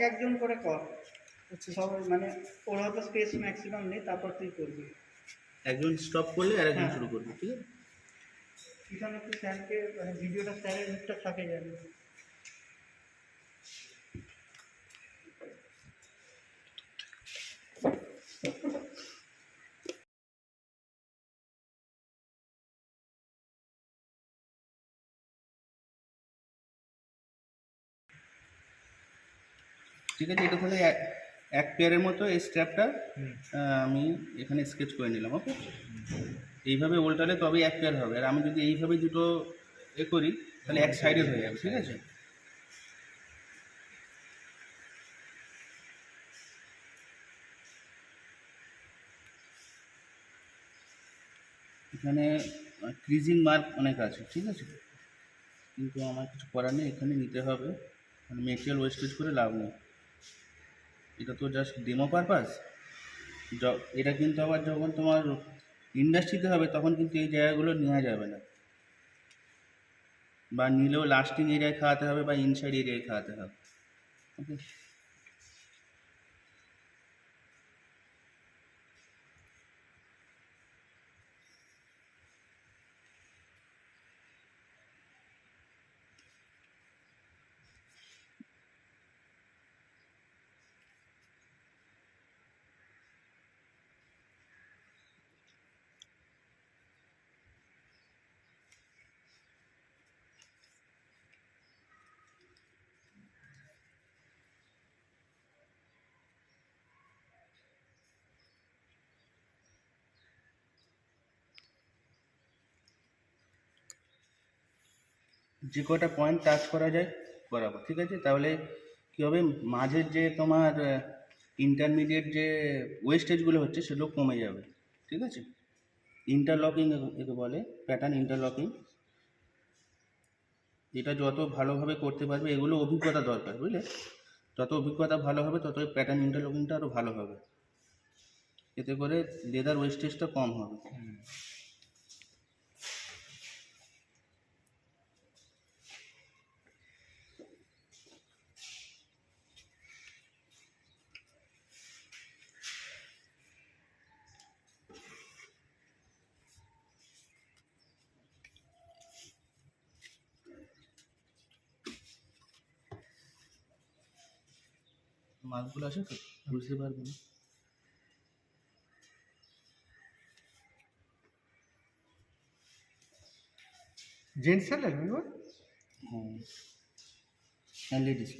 একজন করে কর, সবাই মানে ওর হয়তো স্পেস ম্যাক্সিমাম নেই, তারপর তুই করবি। একজন স্টপ করলে আর একজন শুরু করবি, ঠিক আছে? পিছনে একটু স্যারকে ভিডিওটা স্যারের মুখটা থাকে যাবে। ঠিক আছে, এটা তাহলে এক পেয়ারের মতো এই স্ট্র্যাপটা আমি এখানে স্কেচ করে নিলাম। ওকে, এইভাবে উল্টালে তবেই এক পেয়ার হবে। আর আমি যদি এইভাবে দুটো করি তাহলে এক সাইডের হয়ে যাবে, ঠিক আছে? এখানে ক্রিজিং মার্ক অনেক আছে, ঠিক আছে, কিন্তু আমার কিছু করার নেই, এখানে নিতে হবে। মানে মেটেরিয়াল ওয়েস্টেজ করে লাভ নেই, এটা তো জাস্ট ডেমো পারপাস। এটা কিন্তু আবার যখন তোমার ইন্ডাস্ট্রিতে হবে তখন কিন্তু এই জায়গাগুলো নেওয়া যাবে না, বা নিলেও লাস্টিং এরিয়ায় খাওয়াতে হবে বা ইনসাইড এরিয়ায় খাওয়াতে হবে। ওকে, যে কটা পয়েন্ট টাচ করা যায় করাবো, ঠিক আছে? তাহলে কী হবে, মাঝের যে তোমার ইন্টারমিডিয়েট যে ওয়েস্টেজগুলো হচ্ছে সেগুলো কমে যাবে, ঠিক আছে? ইন্টারলকিং একে বলে, প্যাটার্ন ইন্টারলকিং। এটা যত ভালোভাবে করতে পারবে, এগুলো অভিজ্ঞতা দরকার, বুঝলে? যত অভিজ্ঞতা ভালো হবে তত প্যাটার্ন ইন্টারলকিংটা আরও ভালো হবে, এতে করে লেদার ওয়েস্টেজটা কম হবে। মাছগুলো আছে তো, বুঝতে পারবে না। জেন্টস স্যান্ডেল বলবো? হ্যাঁ, লেডিস।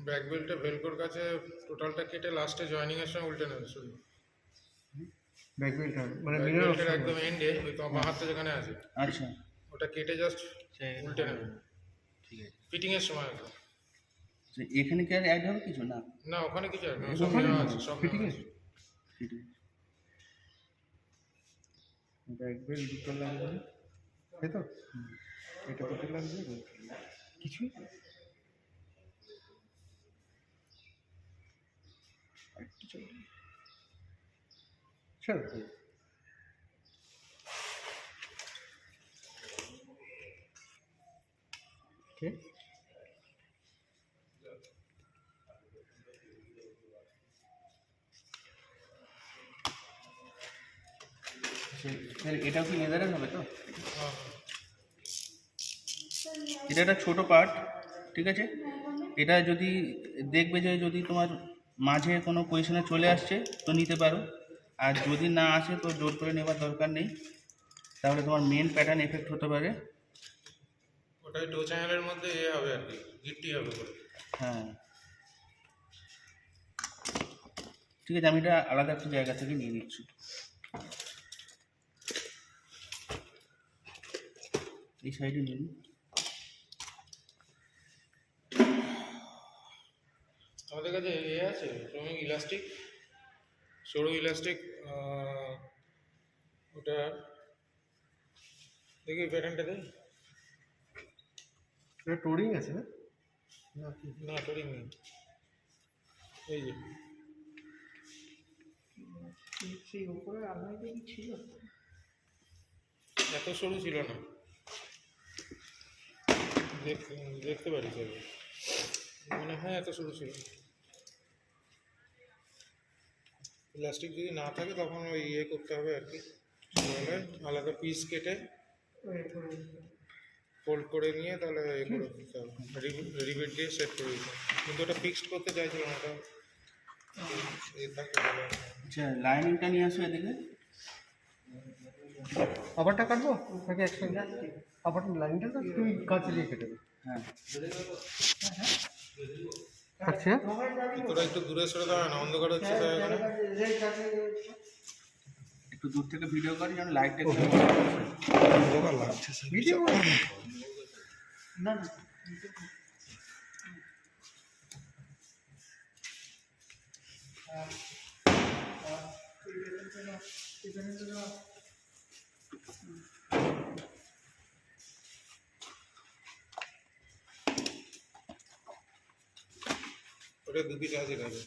ব্যাক বেল্টটা ভেলকোর কাছে টোটালটা কেটে লাস্টে জয়েনিং এর সময় উল্টে নেবে শুধু। ব্যাক বেল্ট মানে ব্যাক মিরর বেল্টের একদম এন্ডে ওই তোমার হাতটা যেখানে আছে আচ্ছা, ওটা কেটে জাস্ট উল্টে নেবে, ঠিক আছে। ফিটিং এর সময় একদম। এখানে কি আর অ্যাড হবে কিছু না? না ওখানে কিছু আর সব ওখানে নেওয়া আছে, সব ফিটিং নেওয়া এর আছে। ব্যাক বেল্ট দুটো লাগবে, তাই তো? এটা দুটো লাগবে, কিছুই চল। ওকে, এটাও কি লেদারের হবে তো? হ্যাঁ, এটা একটা ছোটো পার্ট, ঠিক আছে? এটা যদি দেখবে যে যদি তোমার মাঝে কোনো পজিশনে চলে আসছে তো নিতে পারো, আর যদি না আসে তো জোর করে নেবার দরকার নেই, তাহলে তোমার মেন প্যাটার্ন এফেক্ট হতে পারে। ওটাই টো চ্যানেলের মধ্যে এ হবে আর কি, গিট্টি হবে বলে। হ্যাঁ, ঠিক আছে, আমি এটা আলাদা একটা জায়গা থেকে নিয়ে নিচ্ছি। এই সাইডে নিন। আমাদের কাছে এ আছে ফ্লোমিং ইলাস্টিক, সরু ইলাস্টিক, ওটা দেখি প্যাটার্নটা দেই। এটা টোরিং আছে না? না টোরিং নেই, এই যে সেই উপরে আলমারিতে কি ছিল? এত সরু ছিল না, দেখতে পারি স্যার, মনে হয় এত সরু ছিল। প্লাস্টিক যদি না থাকে তখন ওই ইয়ে করতে হবে আর কি, তাহলে আলাদা পিস কেটে ফোল্ড করে নিয়ে তাহলে ইয়ে করে দিতে হবে, রিবেট দিয়ে সেট করে দিতে হবে। কিন্তু ওটা ফিক্সড করতে চাইছিলাম, ওটা ইয়ে থাকতে ভালো হয়। আচ্ছা লাইনিংটা নিয়ে আসো এদিকে। আবারটা কাটবো নাকি একসঙ্গে? আবার লাইনটা তো তুই কাছে দিয়ে কেটে দে। হ্যাঁ কাটছে? তোরা একটু দূরে সরে দাঁড়া না, অন্ধকার হচ্ছে তাই এখানে। একটু দূর থেকে ভিডিও করি যেন লাইটটা অন্ধকার লাগছে ভিডিও না না ওটা দু পিস আছে কাছে,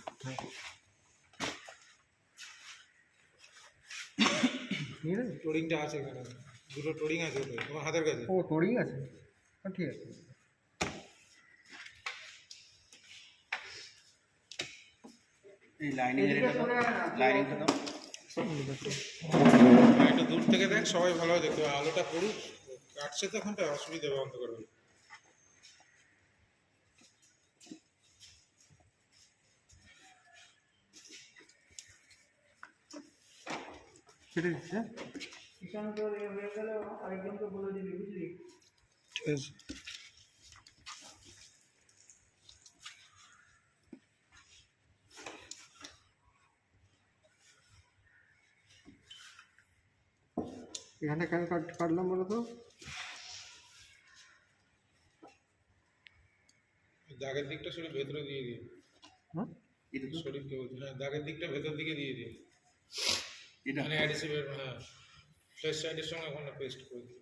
নিয়ে নেবে? টোরিংটা আছে এখানে, দুটো টোরিং আছে ওটা তোমার হাতের কাছে। ও টোরিং আছে, ঠিক আছে। এই লাইনিংটা দাও। একটু দূর থেকে দেখ, সবাই ভালোভাবে দেখতে পাবে, আলোটা পড়ুক, কাটছে তো ওখানটা অসুবিধা হবে অন্ধকার হলে। কেটে দিচ্ছে। এখানে তো হয়ে গেলে আরেকজনকে বলে দিবি, বুঝলি? ঠিক আছে। এখানে কেন কাটলাম বলো তো? দাগের দিকটা শরীর ভেতরে দিয়ে দিই, হ্যাঁ শরীরকে বলছি, হ্যাঁ দাগের দিকটা ভেতর দিকে দিয়ে দিই, এটা মানে অ্যাডিসিভের, হ্যাঁ ফ্লেশ সাইডের সঙ্গে ওখানে পেস্ট করে দিই।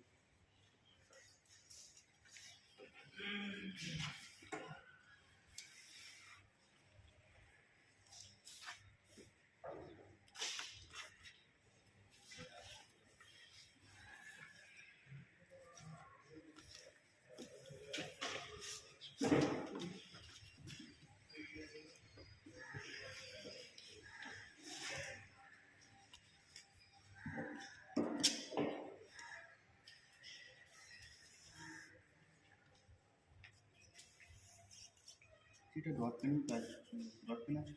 এটা ডট পেন কাজ, ডট পেন আছে,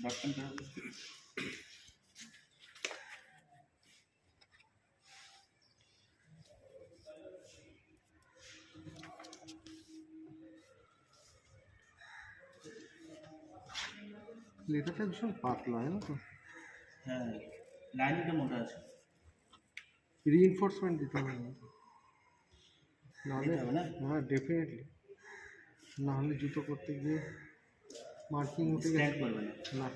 ডট পেন কাজ। লেটারটা ভীষণ পাতলা, জানো তো? হ্যাঁ লাইনিংটা মোটা আছে। রিইনফোর্সমেন্ট দিতে হবে নাহলে, দিতে হবে না? হ্যাঁ ডেফিনেটলি, নাহলে জুতো করতে গিয়ে মার্কিং উঠে স্ট্যান্ড গেছে করবে না। না।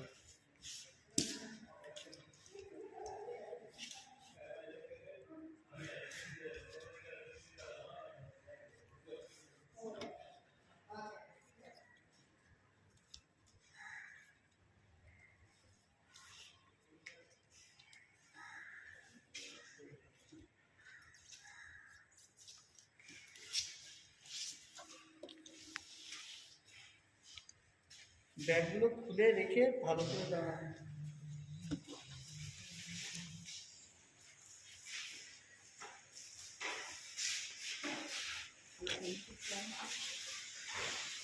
ব্যাগগুলো খুলে রেখে ভালো করে দাঁড়ানো।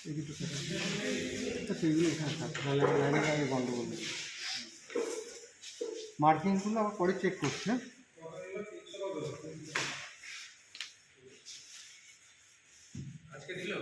এই দুটো তো সেইগুলো এখানে থাক, নাহলে লাইনে আমি বন্ধ করবো। মার্কিংগুলো আবার পরে চেক করছি, হ্যাঁ? আজকে দিল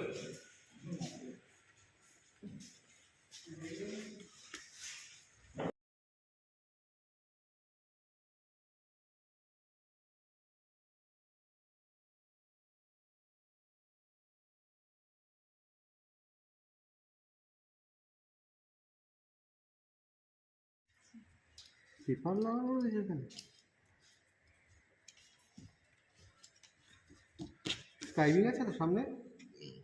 পেপার লাগানো রয়েছে এখানে। স্ক্রাইবিং আছে তো সামনে?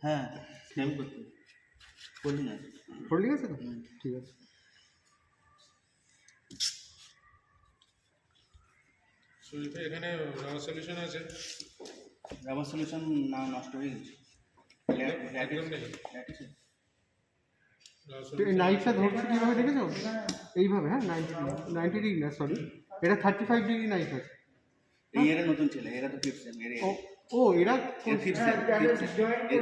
হ্যাঁ ফ্রেম করতে ফোল্ডিং আছে। ফোল্ডিং আছে তো? ঠিক আছে। তো এখানে রাবার সলিউশন আছে, রাবার সলিউশন না নষ্ট হয়ে গেছে। একদম নেই। তো এই নাইফটা ধরছে কীভাবে দেখেছো? এইভাবে, হ্যাঁ 90 ডিগ্রি না, সরি, এটা 35 ডিগ্রি নাইফ আছে। এই এরা নতুন ছেলে, এরা তো ফিফথ সেম, ও ও এরা ফিফথ সেম,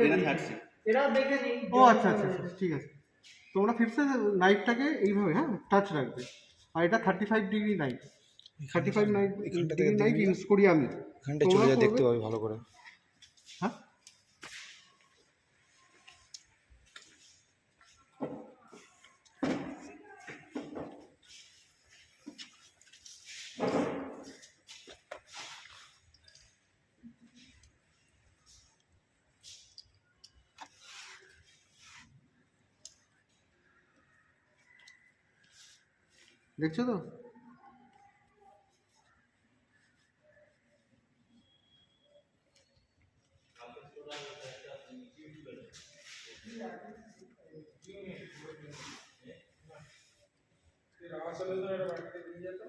এরা থার্ড সেম। এরা দেখে নিই। ও আচ্ছা আচ্ছা আচ্ছা, ঠিক আছে। তোমরা ফিফথে নাইফটাকে এইভাবে, হ্যাঁ, টাচ রাখবে। আর এটা 35 degree knife, 35 degree knife use করি আমি। এখানটা চলে যা, দেখতে পাবি ভালো করে। হ্যাঁ, দেখছো তো? রাবার সলিউশন এটা বাড়িতে নিয়ে যেত।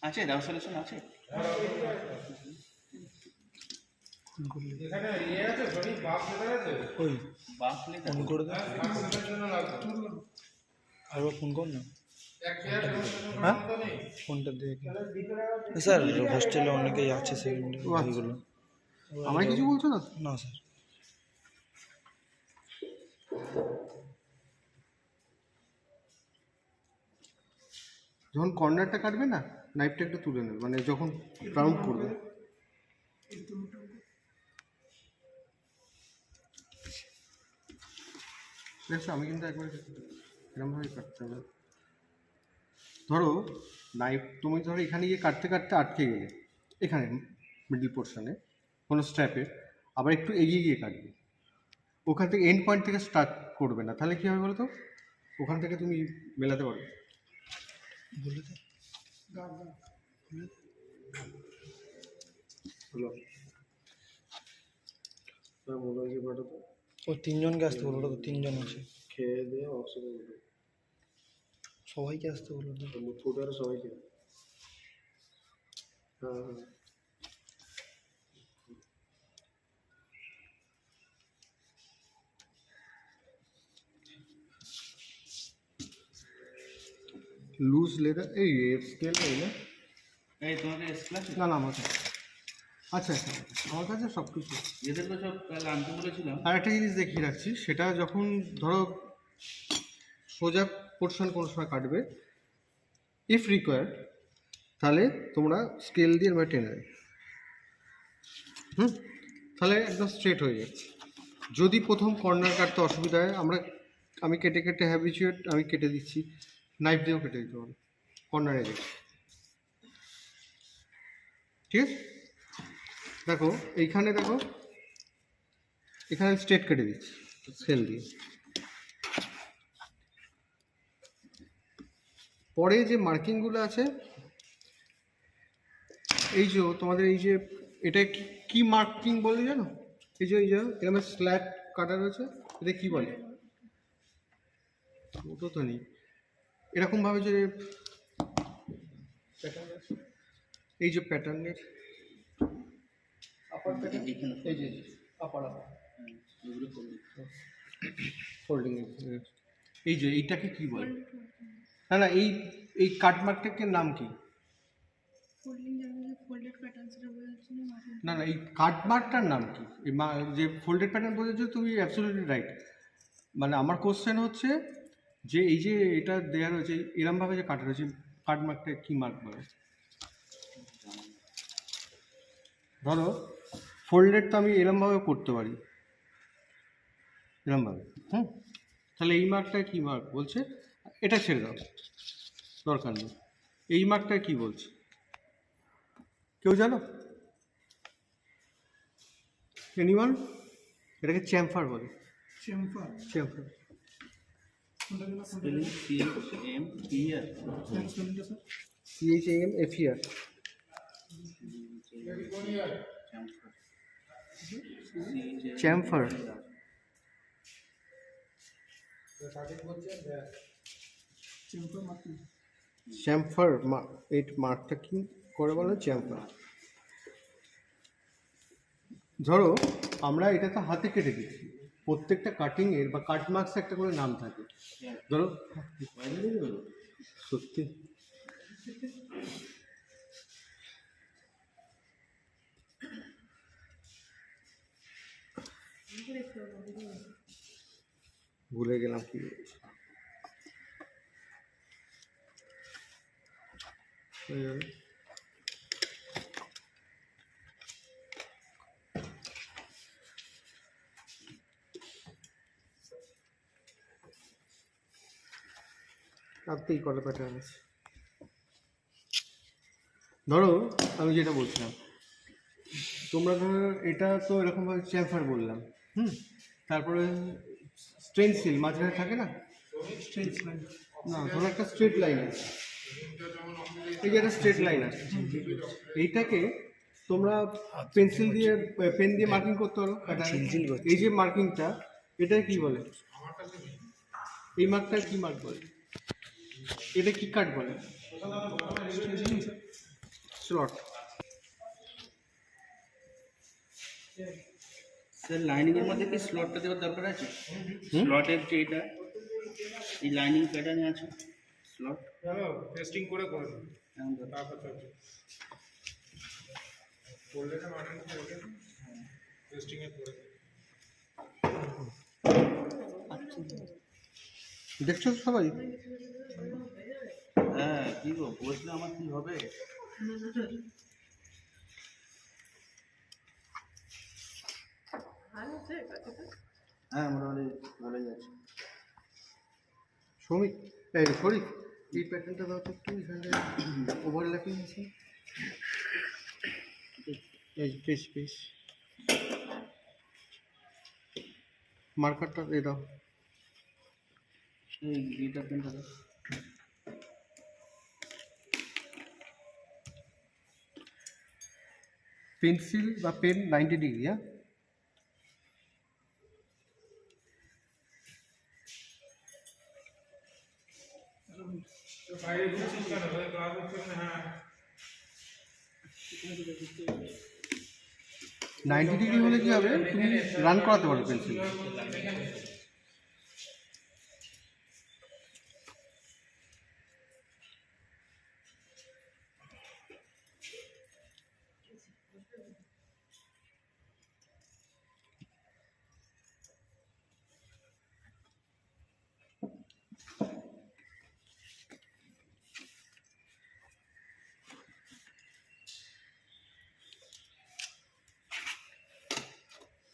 আছে, রাবার সলিউশন আছে। এখানে ইয়ে আছে, সরি, বাস লেদার আছে। ওই বাস লেদার ফোন করে দে, বাস লেদার জন্য লাগবে। আরেকবার ফোন কর না, এক চেয়ার ডেমনস্ট্রেশন হ্যাঁ? করার মতো নেই। ফোনটা দেখে। স্যার হোস্টেলে অনেকেই আছে সেকেন্ডে ও আচ্ছা। এইগুলো। আমায় কিছু বলছো না? না স্যার, যখন কর্নারটা কাটবে না, নাইফটা একটু তুলে নেবে, মানে যখন রাউন্ড করবে। দেখছো, আমি কিন্তু একবার এরকমভাবেই কাটতে হবে। ধরো নাইফ, তুমি ধরো এখানে গিয়ে কাটতে কাটতে আটকে গেলে, এখানে মিডল পোর্শনে কোনো স্ট্র্যাপে, আবার একটু এগিয়ে গিয়ে কাটবে। ওখান থেকে এন্ড পয়েন্ট থেকে স্টার্ট করবে না, তাহলে কী হবে বলো তো? ওখান থেকে তুমি মেলাতে পারবে। বলে দে। হলো বলো, যে পাঠাতো ও তিনজনকে আসতে বলো, ওটা তো তিনজন আছে। খেয়ে দিয়ে অক্সিজেন বলো, সবাইকে আসতে বলো তো। ফুটে আরো সবাইকে। হ্যাঁ হ্যাঁ, লুজ লেদার। এই স্কেল নেই না? এই তোমাকে স্ক্লাস না না, আমার কাছে আচ্ছা আচ্ছা, আমার কাছে সব কিছু। এদেরকে সব কাল আনতে বলেছিলাম। আর একটা জিনিস দেখিয়ে রাখছি, সেটা যখন ধরো সোজা পোর্শন কোনো সময় কাটবে, ইফ রিকোয়ার্ড, তাহলে তোমরা স্কেল দিয়ে এবার টেনে দেবে, তাহলে একদম স্ট্রেট হয়ে যাচ্ছে। যদি প্রথম কর্নার কাটতে অসুবিধা হয়, আমি কেটে কেটে হ্যাবিচুয়েট, আমি কেটে দিচ্ছি, নাইফ দিয়েও কেটে দিতে পারো কর্নারে গিয়ে। ঠিক আছে, দেখো এইখানে, দেখো এখানে স্ট্রেট কেটে দিচ্ছি স্কেল দিয়ে। পরে যে মার্কিংগুলো আছে, এই যে তোমাদের এই যে এটা কি মার্কিং বলে জানো? এই যে এরকম স্ল্যাট কাটা রয়েছে, এটা কি বলে? ওটা তো নেই। এরকমভাবে যে এই যে প্যাটার্নের আপার প্যাটার্ন, এখানে এই যে আপার এগুলো করবে। ফোল্ডিং, এই যে এইটাকে কি বলে? না না, এই কাট মার্কটাকে নাম কি? না না, এই কাট মার্কটার নাম কি? এই যে ফোল্ডেড প্যাটার্ন বোঝাচ্ছ তুমি, অ্যাবসলিউটলি রাইট। মানে আমার কোশ্চেন হচ্ছে যে এই যে এটা দেওয়া রয়েছে এরমভাবে যে কাটা রয়েছে, কাট মার্কটা কি মার্ক বলে? ধরো ফোল্ডেড তো আমি এরমভাবে করতে পারি, এরমভাবে, তাহলে এই মার্কটা কি মার্ক বলছে? এটা ছেড়ে দাও, দরকার নেই। এই মার্কটা কি বলছে কেউ জানো? এনিওয়ান? এটাকে চ্যাম্ফার বলে। চেম্পার। চ্যাম্ফার, স্পেলিং CHMPR। CHAMFER। চ্যাম্ফার। চেম্পার মার্কিং। চ্যাম্পার এই মার্কটা কি করে বলে চ্যাম্পার। ধরো আমরা এটা তো হাতে কেটে দিচ্ছি, প্রত্যেকটা কাটিংয়ের বা কাট মার্কস একটা করে নাম থাকে। ধরো সত্যি ভুলে গেলাম কি বলছি। হয়ে যাবে। আপনি কটা প্যাটার্ন আছে। ধরো আমি যেটা বলছিলাম, তোমরা ধরো এটা তো এরকমভাবে চ্যাম্পার বললাম, তারপরে স্টেনসিল মাঝখানে থাকে না, না ধরো একটা স্ট্রেট লাইন আছে, এই যে একটা স্ট্রেট লাইন আছে, এইটাকে তোমরা পেন্সিল দিয়ে পেন দিয়ে মার্কিং করতে পারো। এই যে মার্কিংটা, এটা কি বলে? এই মার্কটা কি মার্ক বলে? এটা কি কাট বলে? স্লট। স্যার লাইনিংয়ের মধ্যে কি স্লটটা দেওয়ার দরকার আছে? স্লটের যে এটা এই লাইনিং প্যাটার্নে আছে স্লট, টেস্টিং করে দিন তারপর চলছে ফোল্ডারে মার্কিং করে টেস্টিং এ করে দেখছো তো সবাই? হ্যাঁ কি গো বসলে আমার কি হবে? হ্যাঁ মোটামুটি ভালোই আছে। শ্রমিক এই শরীফ, এই প্যাটার্নটা দাও তো একটু, এখানে ওভারল্যাপিং আছে। এই বেশ বেশ মার্কারটা এই দাও। এই গ্লিটার পেনটা দাও। পেন্সিল বা পেন 90 ডিগ্রি, হ্যাঁ বাইরে ঢুকছিস কেন? ক্লাস হচ্ছে না। হ্যাঁ 90 ডিগ্রি হলে কি হবে, তুমি রান করাতে পারো পেন্সিল।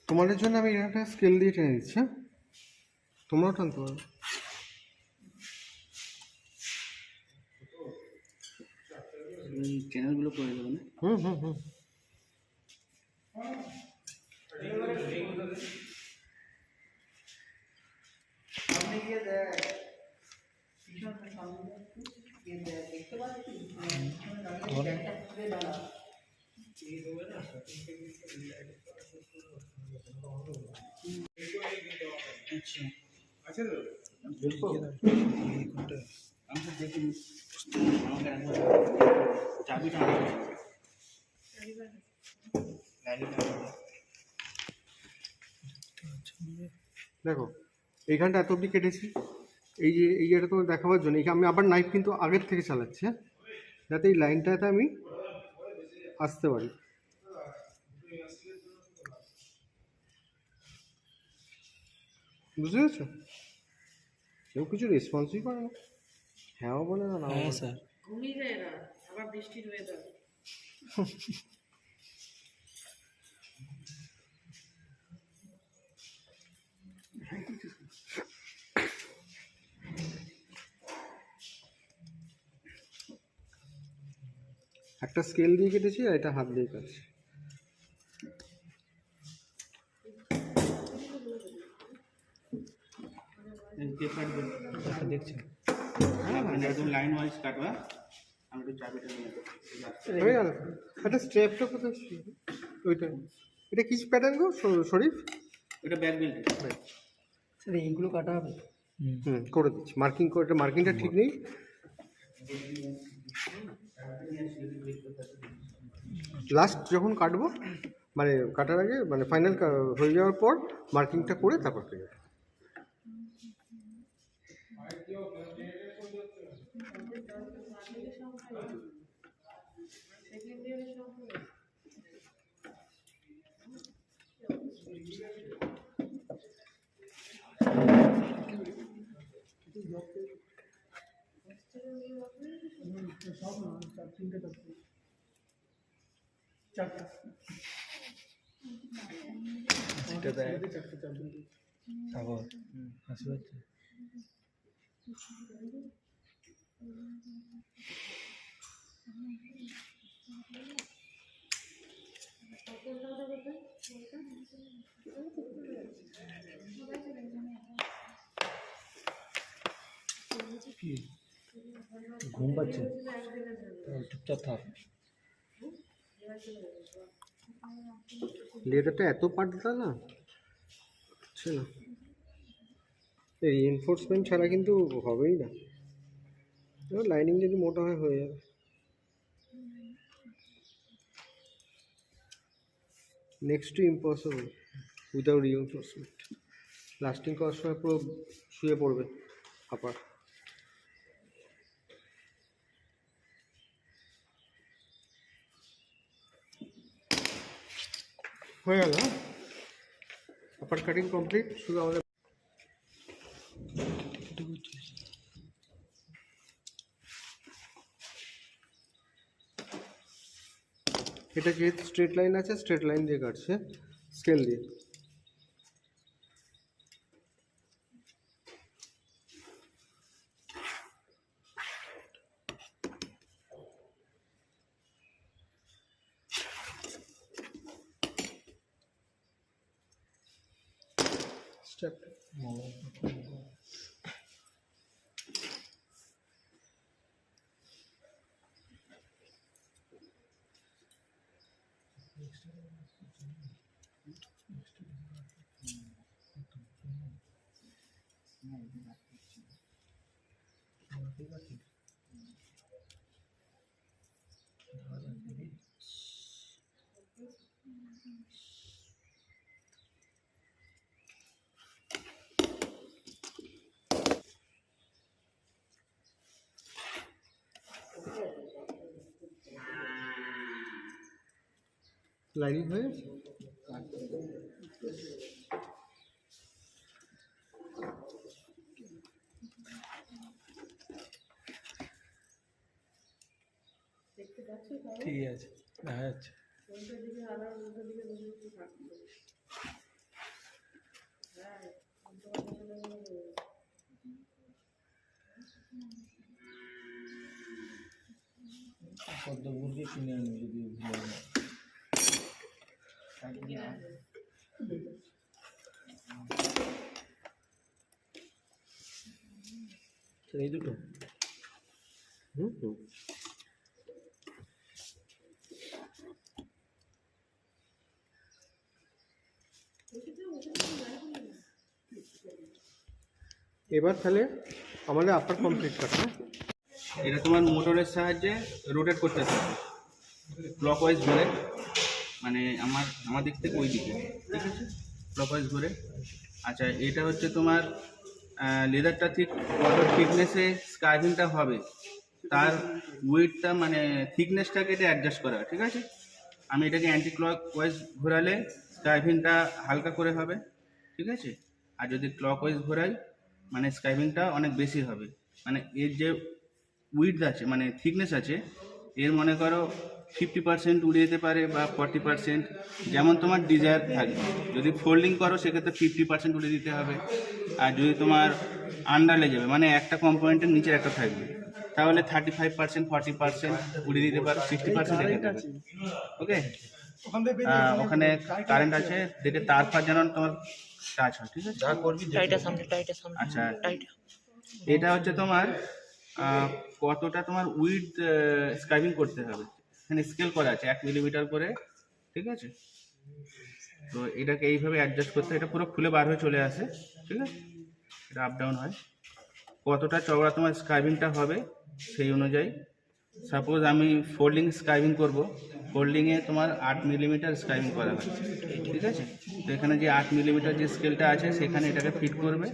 তোমাদের জন্য আমি একটা স্কেল দিয়ে টেনে দিচ্ছি, হ্যাঁ তোমরাও টানতে পারো। এই চ্যানেলগুলো করে দেবে না? হুম হুম হুম আপনি গিয়ে দেখ পিছনে সামনে গিয়ে দেখ, দেখতে পাচ্ছি আচ্ছা আমি তো দেখিনি, আমাকে একবার চাবিটা দেখো এইখানটা এত অবধি কেটেছি, এই যে এই জায়গাটা তোমার দেখাবার জন্য আমি আবার নাইফ কিন্তু আগের থেকে চালাচ্ছি, হ্যাঁ যাতে এই লাইনটাতে আমি আসতে পারি। বুঝতে পেরেছো? কেউ কিছু রেসপন্সই করে না, হ্যাঁ বলে না, না স্যার ঘুমিয়ে যায় না, আবার বৃষ্টির ওয়েদার। একটা স্কেল দিয়ে কেটেছি আর এটা হাত দিয়ে কাটছি। দেখছি একদম লাইন ওয়াইজ কাটবা, আমি একটু চাবিটা নিয়ে হয়ে গেল। একটা স্ট্র্যাপটা কোথায় ছিল? ওইটা, এটা কি প্যাটার্ন গো শরীফ? এটা ব্যাক বেল্ট। স্যার এইগুলো কাটা হবে? করে দিচ্ছি, মার্কিং করে, মার্কিংটা ঠিক নেই, লাস্ট যখন কাটবো মানে কাটার আগে মানে ফাইনাল হয়ে যাওয়ার পর মার্কিংটা করে তারপর কেটে দেবো। ঘুম পাচ্ছে চুপচাপ থাক। লেদারটা এত পাতলা না হচ্ছে না, এই রিএনফোর্সমেন্ট ছাড়া কিন্তু হবেই না। লাইনিং যদি মোটা হয় হয়ে যাবে। Next to impossible without reinforcement. Lasting করার সময় পুরো শুয়ে পড়বে আপার। হয়ে গেল আপার কাটিং কমপ্লিট। শুধু আমাদের এটা যেহেতু স্ট্রেট লাইন আছে, স্ট্রেট লাইন দিয়ে কাটছে স্কেল দিয়ে। স্টেপ লাইনিং হয়ে গেছে। ঠিক আছে, দেখা যাচ্ছে। পদ্ম মুরগি কিনে আনবি যদি ভুলে না। এই দুটো এবার তাহলে আমাদের আপার কমপ্লিট কাটা। এটা তোমার মোটরের সাহায্যে রোটেট করতে থাকবে ক্লকওয়াইজ ঘুরে, মানে আমার দিক থেকে ওই দিকে, ঠিক আছে, ক্লকওয়াইজ ঘুরে। আচ্ছা, এটা হচ্ছে তোমার লেদারটা ঠিক কত থিকনেসে স্কার্ভিংটা হবে তার ওয়েটটা মানে থিকনেসটাকে এটা অ্যাডজাস্ট করা, ঠিক আছে। আমি এটাকে অ্যান্টি ক্লকওয়াইজ ঘোরালে স্কার্ভিংটা হালকা করে হবে, ঠিক আছে। আর যদি ক্লকওয়াইজ ঘোরাই মানে স্কার্ভিংটা অনেক বেশি হবে। মানে এর যে উইডথ আছে মানে থিকনেস আছে এর মনে করো 50% উড়ে যেতে পারে বা 40%, যেমন তোমার ডিজায়ার থাকবে। যদি ফোল্ডিং করো সেক্ষেত্রে 50% উড়ে দিতে হবে। আর যদি তোমার আন্ডারলে যাবে মানে একটা কম্পোনেন্টের নিচে একটা থাকবে তাহলে 35%, 40% উড়ে দিতে পারো, 60% রেখে দেবে। ওকে, ওখানে কারেন্ট আছে, দেখে তারপর যেন তোমার টাচ হয়, ঠিক আছে। আচ্ছা, এটা হচ্ছে তোমার কতটা তোমার উইডথ স্ক্রাইবিং করতে হবে, এখানে স্কেল করা আছে 1 মিলিমিটার করে, ঠিক আছে। তো এটাকে এইভাবে অ্যাডজাস্ট করতে, এটা পুরো খুলে বার হয়ে চলে আসে, ঠিক আছে। এটা আপ ডাউন হয়। কতটা চওড়া তোমার স্কাইভিংটা হবে সেই অনুযায়ী। সাপোজ আমি ফোল্ডিং স্কাইভিং করব, ফোল্ডিংয়ে তোমার 8 মিলিমিটার স্কাইভিং করা হয়, ঠিক আছে? তো এখানে যে 8 মিলিমিটার যে স্কেলটা আছে সেখানে এটাকে ফিট করবে,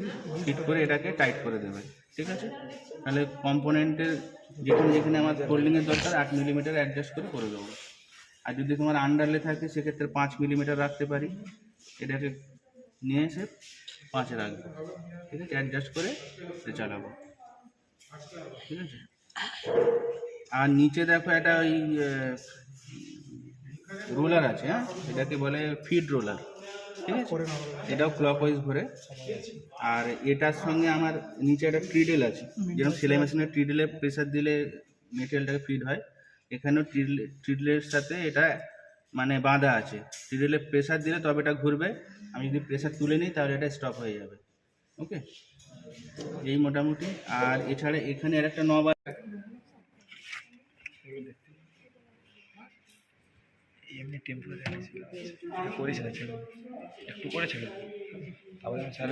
ফিট করে এটাকে টাইট করে দেবে, ঠিক আছে? তাহলে কম্পোনেন্টের যেখানে যেখানে আমার ফোল্ডিংয়ের দরকার 8 মিলিমিটার অ্যাডজাস্ট করে দেবো। আর যদি তোমার আন্ডারলে থাকে সেক্ষেত্রে 5 মিলিমিটার রাখতে পারি, এটাকে নিয়ে এসে 5-এ রাখবো, ঠিক আছে? অ্যাডজাস্ট করে চালাবো, ঠিক আছে? আর নিচে দেখো একটা ওই রোলার আছে, হ্যাঁ, এটাকে বলে ফিড রোলার, ঠিক আছে? এটাও ক্লকওয়াইজ ঘোরে। আর এটার সঙ্গে আমার নিচে একটা ট্রিডেল আছে, যেরকম সেলাই মেশিনের ট্রিডেলে প্রেসার দিলে মেটেরিয়ালটাকে ফিড হয়, এখানেও ট্রিডেলের সাথে এটা মানে বাঁধা আছে। ট্রিডেলে প্রেসার দিলে তবে এটা ঘুরবে, আমি যদি প্রেসার তুলে নিই তাহলে এটা স্টপ হয়ে যাবে। ওকে, এই মোটামুটি। আর এছাড়া এখানে আর একটা নব আছে, এমনি টেম্পারেচার ছিল করেছিল, একটু করেছিল, আবার স্যার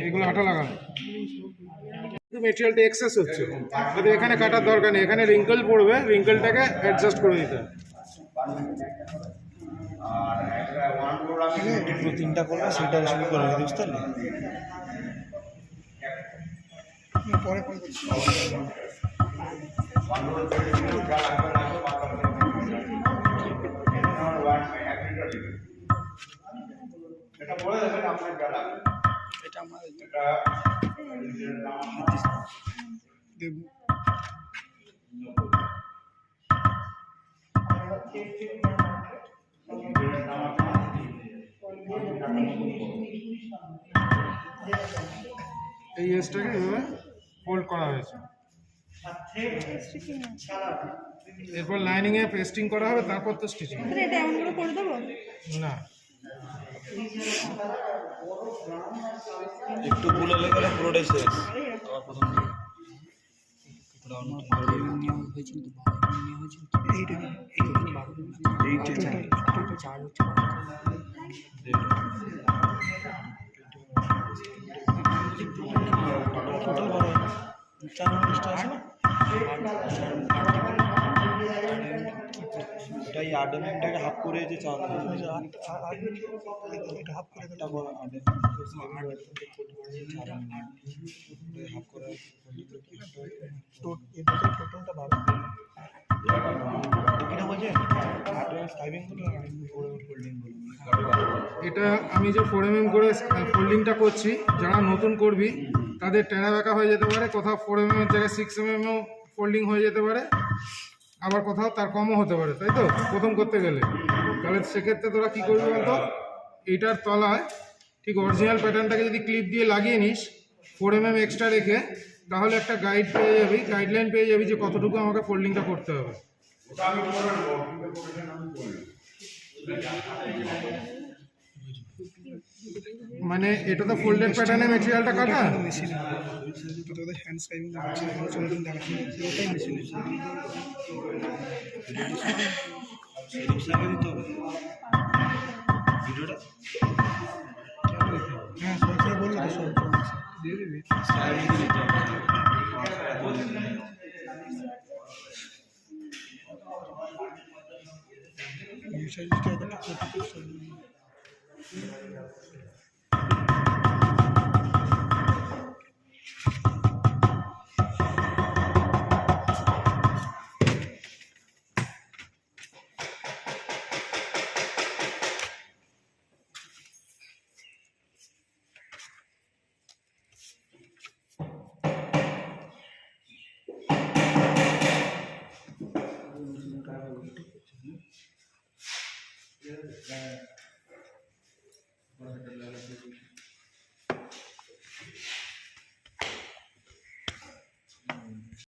এগুলো আটা লাগানো, মেটেরিয়ালটা এক্সেস হচ্ছে, তবে এখানে কাটার দরকার নেই, এখানে রিঙ্কেল পড়বে, রিঙ্কেলটাকে অ্যাডজাস্ট করে দিতে হবে। দুটো তিনটা করলে সেটা শুরু করে দিতে, বুঝতে পারলে? পরে এটা আমার এই এসটাকে এভাবে ফোল্ড করা হয়েছে, এরপর লাইনিংয়ে পেস্টিং করা হবে, তারপর তো স্টিচিং। এটা এমন করে করে দেবো না, একটু ভুল হলে গেলে পুরোটাই শেষ। আবার প্রথম এটাই 8 এমএমটাকে হাফ করে যে 4 এটা হাফ করে এটা বড় 8 হাফ করে টোটালটা ভালো এটা বলছে 8 এমএম স্কাইভিং করে ফোল্ডিং বলুন। এটা আমি যে 4 mm করে ফোল্ডিংটা করছি, যারা নতুন করবি তাদের টেরা বেঁকা হয়ে যেতে পারে, কোথাও 4 mm এর জায়গায় 6 mm ফোল্ডিং হয়ে যেতে পারে, আবার কোথাও তার কমও হতে পারে, তাই তো প্রথম করতে গেলে। তাহলে সেক্ষেত্রে তোরা কী করবি বলতো, এইটার তলায় ঠিক অরিজিনাল প্যাটার্নটাকে যদি ক্লিপ দিয়ে লাগিয়ে নিস 4 mm এক্সট্রা রেখে, তাহলে একটা গাইড পেয়ে যাবি, গাইডলাইন পেয়ে যাবি যে কতটুকু আমাকে ফোল্ডিংটা করতে হবে। মানে এটা তো ফোল্ডেড প্যাটার্নে মেটেরিয়ালটা কাটা,